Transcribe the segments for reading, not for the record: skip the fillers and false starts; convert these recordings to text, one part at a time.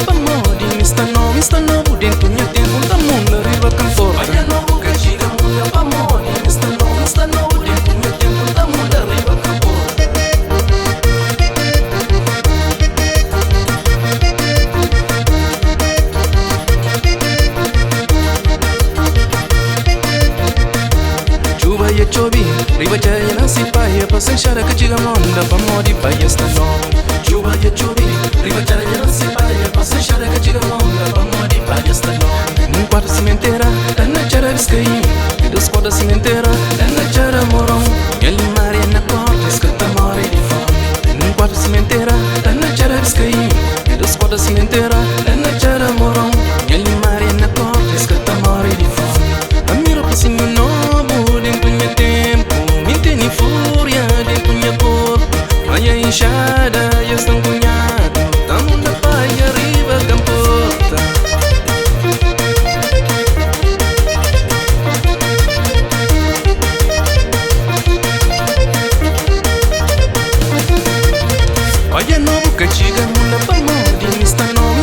pamodi Mista novo dentro minha tempo da mundo riva cantora Olha novo que chega muda pamodi Mista novo dentro minha tempo da mundo riva cantora Chuva e chovi, riva jaya na sipaia Passam chara que chega monda pamodi paia sta novo Chuva e chovi, riva jaya na sipaia Passam chara que chega monda pamodi paia sta novo Num quarto cimenteira, na chara biscaí E dos quartos cimenteira, na chara morão E ali maria na porta, escata more de fome Num quarto cimenteira, na chara biscaí E dos quartos cimenteira, na chara morão E ali maria na porta, escata more de fome A mira por cima novo dentro minha tempo Minteni fúria dentro minha corpo Maia inchada e estão cunhado Tamo na paia, riva camporta Olha novo que chega munda pamodi Mista novo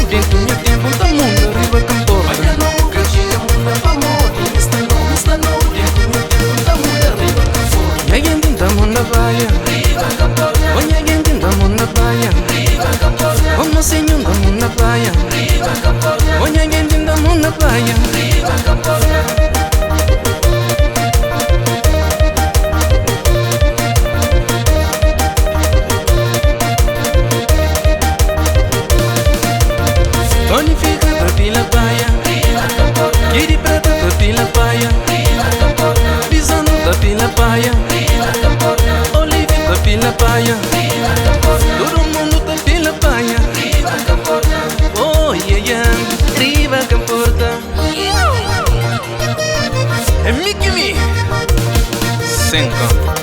dentro minha tempo Tá mundo riva camporta Olha novo que chega munda pamodi Mista novo dentro minha tempo Tá mundo riva camporta Nhaguen dinta munda baia Riva camporta O nhaguen dinta munda baia Riva camporta O mocinho da munda baia Riva camporta O nhaguen dinta munda baia Riva camporta Tonifica per la baia Chiedi preta per la baia Bisano per la baia Olivi per la baia Todo mundo per la baia Oh yeah yeah Riva Camporta E Mickey Me Sem conta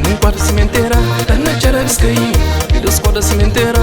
Num quarto cimenteira, na chara biscaí E dos quartos cimenteira,